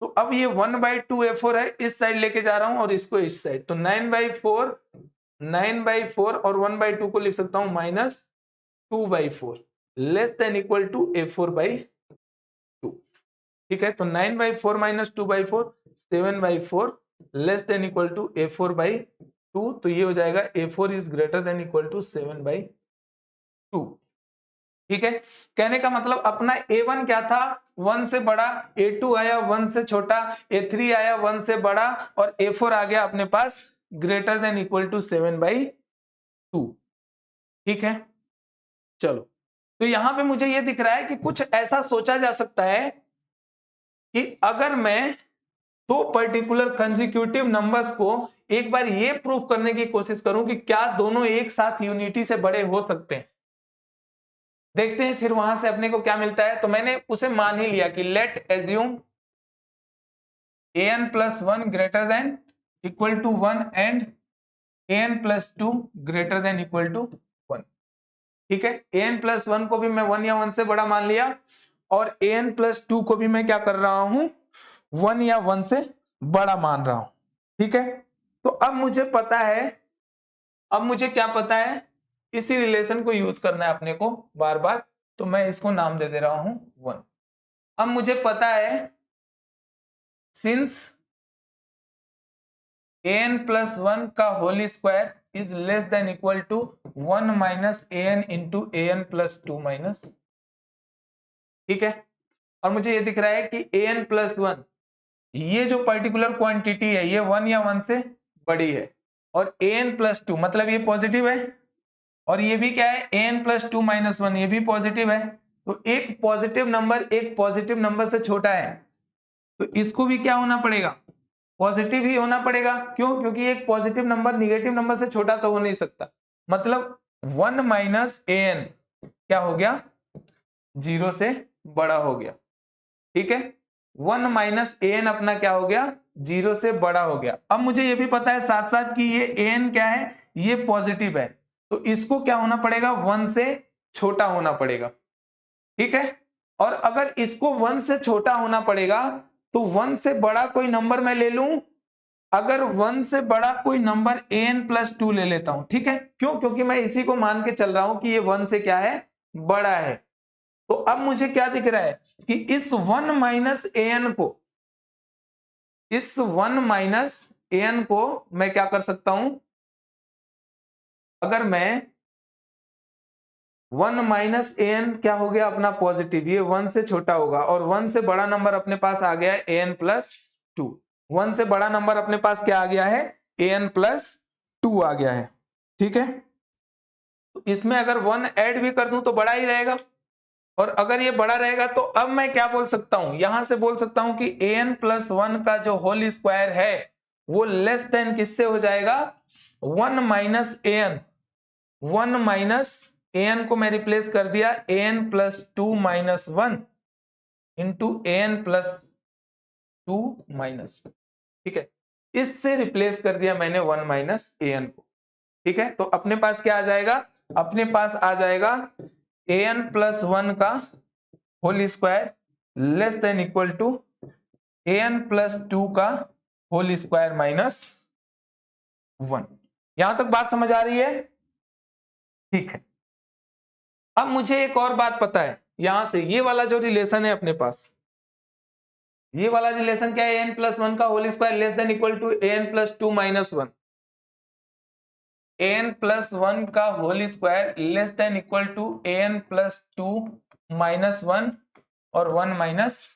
तो अब ये 1/2 a4 है, इस साइड लेके जा रहा हूं और इसको इस साइड, तो 9/4 और 1/2 को लिख सकता हूं -2/4 less than equal to a4/2, ठीक है। तो 9/4 minus 2/4 7/4 less than equal to a4/2, तो ये हो जाएगा a4 is greater than equal to 7/2, ठीक है। कहने का मतलब अपना a1 क्या था 1 से बड़ा, a2 आया 1 से छोटा, a3 आया 1 से बड़ा और a4 आ गया अपने पास ग्रेटर देन इक्वल टू 7/2, ठीक है। चलो, तो यहां पे मुझे ये दिख रहा है कि कुछ ऐसा सोचा जा सकता है कि अगर मैं दो पर्टिकुलर कंसेक्यूटिव नंबर्स को एक बार ये प्रूफ करने की कोशिश करूं कि क्या दोनों एक साथ यूनिटी से बड़े हो सकते हैं, देखते हैं फिर वहां से अपने को क्या मिलता है। तो मैंने उसे मान ही लिया कि let assume an plus 1 greater than equal to 1 and an plus 2 greater than equal to 1, ठीक है। an प्लस 1 को भी मैं 1 या 1 से बड़ा मान लिया और an प्लस 2 को भी मैं क्या कर रहा हूं 1 या 1 से बड़ा मान रहा हूं, ठीक है। तो अब मुझे पता है, अब मुझे क्या पता है, इसी रिलेशन को यूज करना है अपने को बार बार, तो मैं इसको नाम दे रहा हूं 1। अब मुझे पता है सिंस an प्लस 1 का whole square is less than equal to 1 minus an into an plus 2 minus, ठीक है। और मुझे ये दिख रहा है कि an प्लस 1 ये जो पर्टिकुलर क्वांटिटी है ये 1 या 1 से बड़ी है, और an प्लस 2 मतलब ये पॉजिटिव है, और ये भी क्या है an प्लस 2 माइनस 1 ये भी पॉजिटिव है, तो एक पॉजिटिव नंबर से छोटा है, तो इसको भी क्या होना पड़ेगा, पॉजिटिव ही होना पड़ेगा। क्यों? क्योंकि एक पॉजिटिव नंबर निगेटिव नंबर से छोटा तो हो नहीं सकता। मतलब 1 माइनस an क्या हो गया, 0 से बड़ा हो गया। ठीक है, 1 माइनस an अपना क्या हो गया, 0 से बड़ा हो गया। अब मुझे ये भी पता है साथ साथ कि ये an क्या है, ये पॉजिटिव है, तो इसको क्या होना पड़ेगा, 1 से छोटा होना पड़ेगा। ठीक है, और अगर इसको 1 से छोटा होना पड़ेगा तो 1 से बड़ा कोई नंबर मैं ले लूं। अगर 1 से बड़ा कोई नंबर an+2 ले लेता हूं। ठीक है, क्यों? क्योंकि मैं इसी को मान के चल रहा हूं कि ये 1 से क्या है, बड़ा है। तो अब मुझे क्या दिख रहा है कि इस 1 माइनस an को मैं क्या कर सकता हूं, अगर मैं 1 माइनस an क्या हो गया अपना पॉजिटिव, ये 1 से छोटा होगा, और 1 से बड़ा नंबर अपने पास आ गया है an+2। 1 से बड़ा नंबर अपने पास क्या आ गया है, an+2 आ गया है। ठीक है, तो इसमें अगर 1 ऐड भी कर दूं तो बड़ा ही रहेगा, और अगर ये बड़ा रहेगा तो अब मैं क्या बोल सकता हूं, यहां से बोल सकता हूं कि an+1 का जो होल स्क्वायर है वो लेस देन किससे हो जाएगा, 1 माइनस an। 1 माइनस an को मैं रिप्लेस कर दिया an+2 minus 1 into an+2 minus. ठीक है, इससे रिप्लेस कर दिया मैंने 1 माइनस an को। ठीक है, तो अपने पास क्या आ जाएगा, अपने पास आ जाएगा an+1 का whole square less than equal to an+2 का होल स्क्वायर माइनस 1। यहां तक बात समझ आ रही है? ठीक है, अब मुझे एक और बात पता है, यहां से ये वाला जो रिलेशन है अपने पास, ये वाला रिलेशन क्या है, an+1 का whole square less than equal to an+2 minus 1। an+1 का whole square less than equal to an+2 minus 1 और 1 माइनस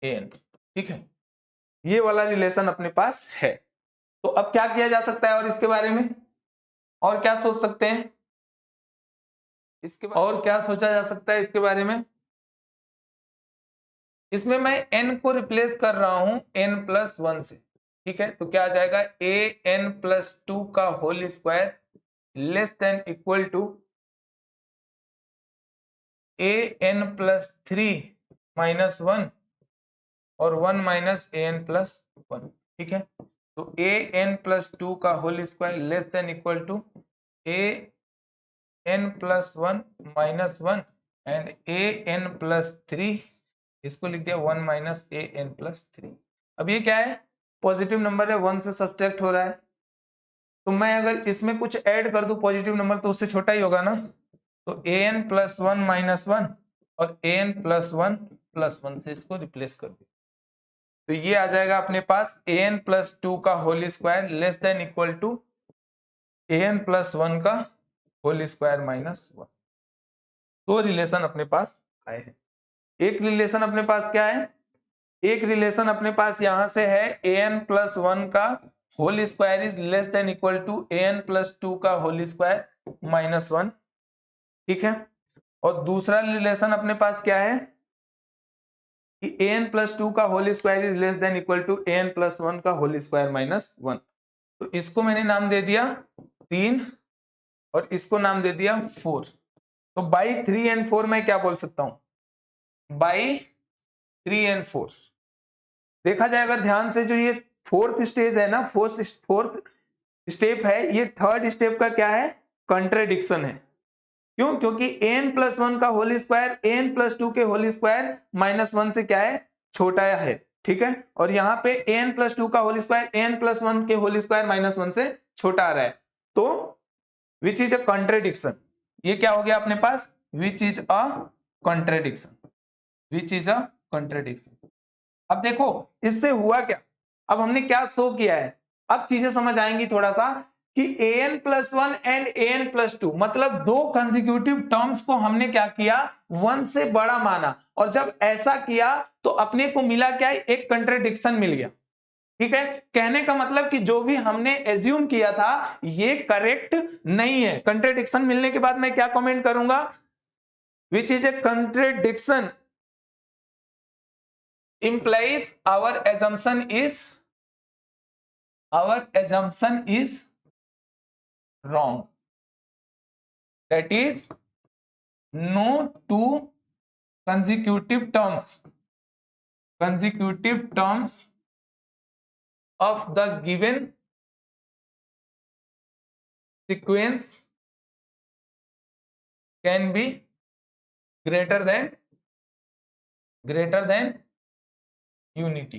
an। ठीक है, ये वाला रिलेशन अपने पास है। तो अब क्या किया जा सकता है और इसके बारे में, और क्या सोच सकते हैं इसके और क्या सोचा जा सकता है इसके बारे में? इसमें मैं n को रिप्लेस कर रहा हूं n+1 से। ठीक है, तो क्या आ जाएगा, an+2 का whole square less than equal to an+3 minus 1 और 1 माइनस an+1। ठीक है, तो an+2 का whole square less than equal to an+1 minus 1 and an+3, इसको लिख दिया 1 माइनस an+3। अब ये क्या है, पॉजिटिव नंबर है, 1 से सब्ट्रैक्ट हो रहा है, तो मैं अगर इसमें कुछ ऐड कर दूं पॉजिटिव नंबर तो उससे छोटा ही होगा ना, तो an+1 माइनस 1 और an+1+1 से इसको रिप्लेस कर दो, तो ये आ जाएगा अपने पास an+2 का whole square less than equal to an+1 का होल स्क्वायर माइनस 1। दो रिलेशन अपने पास आए हैं। एक रिलेशन अपने पास क्या है, एक रिलेशन अपने पास यहां से है an+1 का whole square is less than equal to an+2 का होल स्क्वायर माइनस 1। ठीक है, और दूसरा रिलेशन अपने पास क्या है कि an+2 का whole square is less than equal to an+1 का होल स्क्वायर माइनस 1। तो इसको मैंने नाम दे दिया 3 और इसको नाम दे दिया 4। तो बाई 3 एंड 4 मैं क्या बोल सकता हूं, बाई 3 एंड 4। देखा जाए अगर ध्यान से, जो ये फोर्थ स्टेज है ना, फोर्थ स्टेप है, ये थर्ड स्टेप का क्या है, कंट्राडिक्शन है। क्यों? क्योंकि an+1 का होल स्क्वायर an+2 के होल स्क्वायर माइनस 1 से क्या है, छोटा है। ठीक है, और यहाँ पे an+2 का होल स्क्वायर n+1 के होल स्क्वायर माइनस 1 से छोटा आ रहा है, तो विच इज अ कॉन्ट्रेडिक्शन। ये क्या हो गया अपने पास, which is a contradiction, which is a contradiction. अब देखो इससे हुआ क्या, अब हमने क्या शो किया है, अब चीजें समझ आएंगी थोड़ा सा कि an+1 एंड an+2 मतलब दो कंसेक्यूटिव टर्म्स को हमने क्या किया, 1 से बड़ा माना, और जब ऐसा किया तो अपने को मिला क्या, एक कंट्राडिक्शन मिल गया। ठीक है, कहने का मतलब कि जो भी हमने एज्यूम किया था ये करेक्ट नहीं है। कंट्राडिक्शन मिलने के बाद मैं क्या कमेंट करूंगा, which is a contradiction, implies our assumption is wrong. That is, no two consecutive terms of the given sequence can be greater than unity.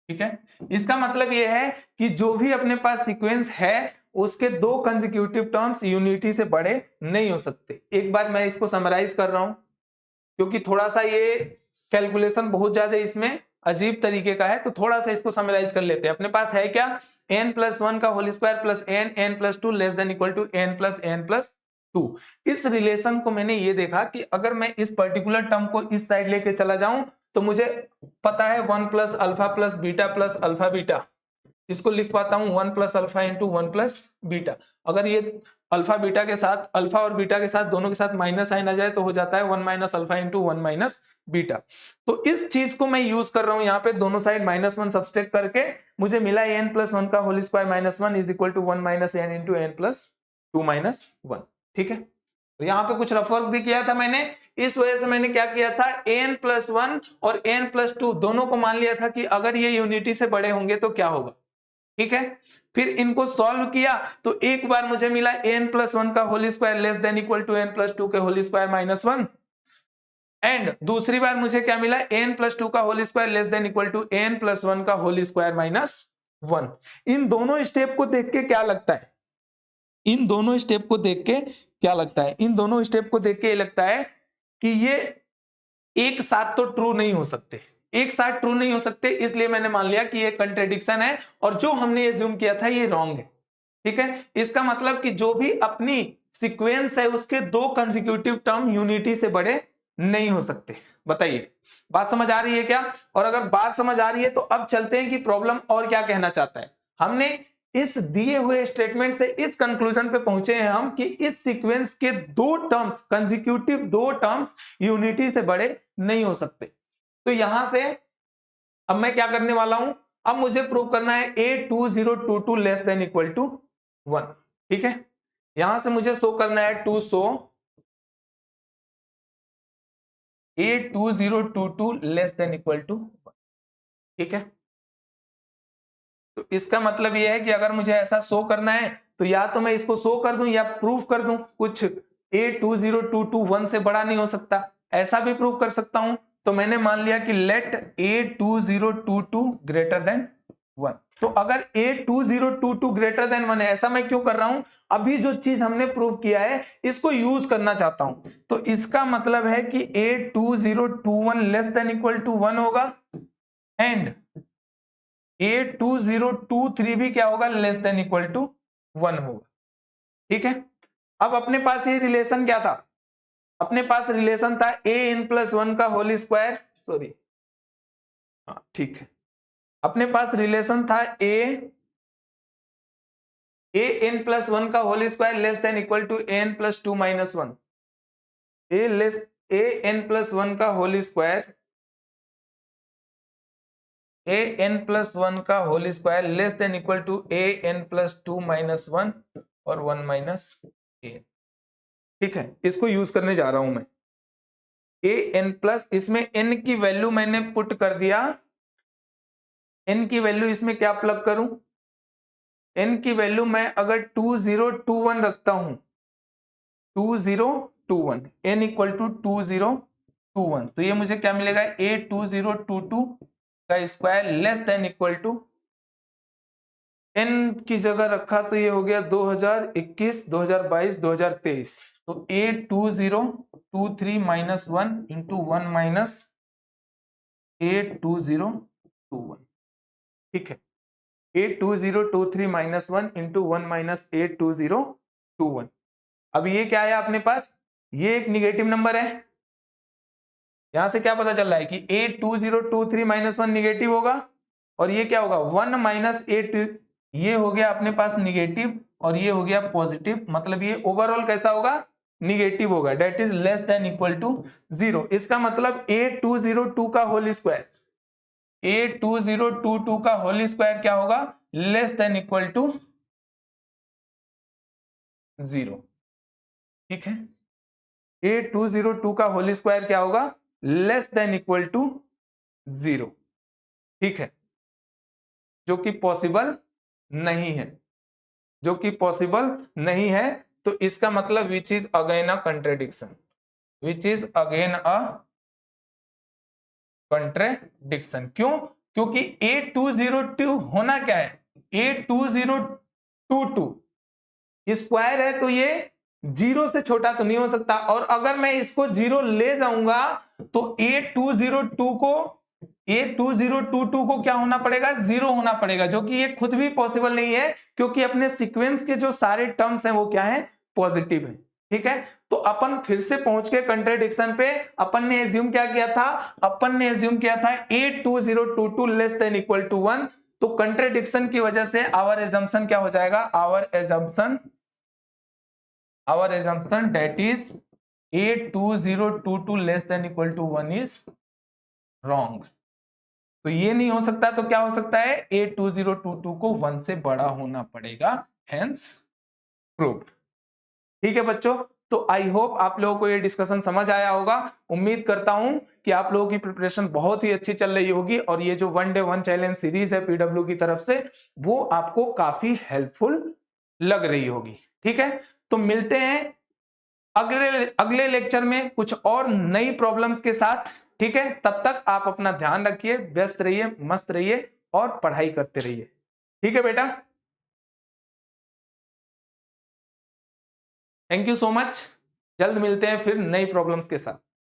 ठीक है, इसका मतलब यह है कि जो भी अपने पास सीक्वेंस है उसके दो कंसेक्यूटिव टर्म्स यूनिटी से बड़े नहीं हो सकते। एक बार मैं इसको समराइज कर रहा हूं क्योंकि थोड़ा सा ये कैलकुलेशन बहुत ज्यादा इसमें अजीब तरीके का है, तो थोड़ा सा इसको समराइज कर लेते हैं। अपने पास है क्या, n+1 का whole square plus n+2 less than equal to n+n+2। इस रिलेशन को मैंने ये देखा कि अगर मैं इस पर्टिकुलर टर्म को इस साइड लेके चला जाऊं तो मुझे पता है 1 plus alpha plus beta plus alpha beta, इसको लिख पाता हूं 1 plus alpha into 1 plus beta. अगर ये अल्फा बीटा के साथ, अल्फा और बीटा के साथ दोनों के साथ माइनस साइन आ जाए तो हो जाता है 1 minus alpha into 1 minus beta. तो इस चीज को मैं यूज कर रहा हूं यहाँ पे, दोनों साइड -1 सब्सट्रैक्ट करके मुझे मिला n+1 का whole square -1 is equal to 1 minus n into n+2 -1। ठीक है, तो यहाँ पे कुछ रफ वर्क भी किया था मैंने, इस वजह से मैंने क्या किया था, n+1 और n+2 दोनों को मान लिया था कि अगर ये यूनिटी से बड़े होंगे तो क्या होगा। ठीक है, फिर इनको सॉल्व किया तो एक बार मुझे मिला n+1 का whole square less than equal to n+2 के होल स्क्वायर -1, एंड दूसरी बार मुझे क्या मिला, n+2 का whole square less than equal to n+1 का होल स्क्वायर -1। इन दोनों स्टेप को देख के क्या लगता है, इन दोनों स्टेप को देख के ये लगता है कि ये एक साथ तो ट्रू नहीं हो सकते, इसलिए मैंने मान लिया कि ये कंट्राडिक्शन है और जो हमने एज्यूम किया था ये रॉन्ग है। ठीक है, इसका मतलब कि जो भी अपनी सीक्वेंस है उसके दो कंसेक्यूटिव टर्म यूनिटी से बड़े नहीं हो सकते। बताइए, बात समझ आ रही है क्या? और अगर बात समझ आ रही है तो अब चलते हैं कि प्रॉब्लम और क्या कहना चाहता है। हमने इस दिए हुए स्टेटमेंट से इस कंक्लूजन पे पहुंचे हैं हम कि इस सीक्वेंस के दो टर्म्स, कंसेक्यूटिव दो टर्म्स यूनिटी से बड़े नहीं हो सकते। तो यहां से अब मैं क्या करने वाला हूं, अब मुझे प्रूव करना है A2022 less than equal to 1। ठीक है, यहां से मुझे शो करना है to show A2022 less than equal to 1। ठीक है, तो इसका मतलब यह है कि अगर मुझे ऐसा शो करना है तो या तो मैं इसको शो कर दूं या प्रूफ कर दूं, कुछ A2022 1 से बड़ा नहीं हो सकता, ऐसा भी प्रूव कर सकता हूं। तो मैंने मान लिया कि लेट A2022 ग्रेटर देन 1। तो अगर A2022 ग्रेटर देन 1 है, ऐसा मैं क्यों कर रहा हूं, अभी जो चीज हमने प्रूव किया है इसको यूज करना चाहता हूं। तो इसका मतलब है कि A2021 less than equal to 1 होगा एंड A2023 भी क्या होगा, लेस देन इक्वल टू 1 होगा। ठीक है, अब अपने पास ये रिलेशन क्या था, अपने पास रिलेशन था an+1 का होल स्क्वायर, सॉरी ठीक है, अपने पास रिलेशन था an+1 का whole square less than equal to n+2 -1। an+1 का होल स्क्वायर, an+1 का whole square less than equal to an+2 -1 और 1 -a। ठीक है, इसको यूज करने जा रहा हूं मैं। an+, इसमें n की वैल्यू मैंने पुट कर दिया, n की वैल्यू इसमें क्या प्लग करूं, n की वैल्यू मैं अगर 2021 रखता हूं, 2021 n इक्वल टू 2021, तो ये मुझे क्या मिलेगा, A2022 का square less than equal to n की जगह रखा तो ये हो गया 2021, 2022, 2023। तो A2023 -1 इंटू 1 माइनस A2021। ठीक है, A2023 -1 इंटू 1 माइनस A2021। अब ये क्या है अपने पास, ये एक निगेटिव नंबर है। यहां से क्या पता चल रहा है कि A2023 -1 निगेटिव होगा और ये क्या होगा 1 माइनस A2, ये हो गया अपने पास निगेटिव और ये हो गया पॉजिटिव। मतलब ये ओवरऑल कैसा होगा, निगेटिव होगा, that is less than equal to 0। इसका मतलब A202 का होल स्क्वायर, A2022 का होल स्क्वायर क्या होगा, लेस देन इक्वल टू 0। ठीक है, A202 का होल स्क्वायर क्या होगा, लेस देन इक्वल टू 0। ठीक है, जो कि पॉसिबल नहीं है, जो कि पॉसिबल नहीं है। तो इसका मतलब which is again a contradiction, which is again a contradiction. क्यों? क्योंकि A202 होना क्या है, A2022 स्क्वायर है, तो ये 0 से छोटा तो नहीं हो सकता। और अगर मैं इसको 0 ले जाऊंगा तो A2022 को क्या होना पड़ेगा, 0 होना पड़ेगा, जो कि ये खुद भी पॉसिबल नहीं है, क्योंकि अपने सीक्वेंस के जो सारे टर्म्स हैं वो क्या है, पॉजिटिव है। ठीक है, तो अपन फिर से पहुंच के कंट्राडिक्शन पे। अपन ने एज्यूम क्या किया था, अपन ने एज्यूम किया था A2022 less than equal to 1। तो कंट्राडिक्शन की वजह से आवर एजम्पशन क्या हो जाएगा, our assumption that is A2022 less than equal to 1 is wrong। तो ये नहीं हो सकता, तो क्या हो सकता है, A2022 को 1 से बड़ा होना पड़ेगा, हेंस प्रूव्ड। ठीक है बच्चों, तो आई होप आप लोगों को ये डिस्कशन समझ आया होगा। उम्मीद करता हूं कि आप लोगों की प्रिपरेशन बहुत ही अच्छी चल रही होगी, और ये जो 1 डे 1 चैलेंज सीरीज है पीडब्ल्यू की तरफ से, वो आपको काफी हेल्पफुल लग रही होगी। ठीक है, तो मिलते हैं अगले लेक्चर में कुछ और नई प्रॉब्लम्स के साथ। ठीक है, तब तक आप अपना ध्यान रखिए, व्यस्त रहिए, मस्त रहिए और पढ़ाई करते रहिए। ठीक है बेटा, थैंक यू सो मच। जल्द मिलते हैं फिर नई प्रॉब्लम्स के साथ।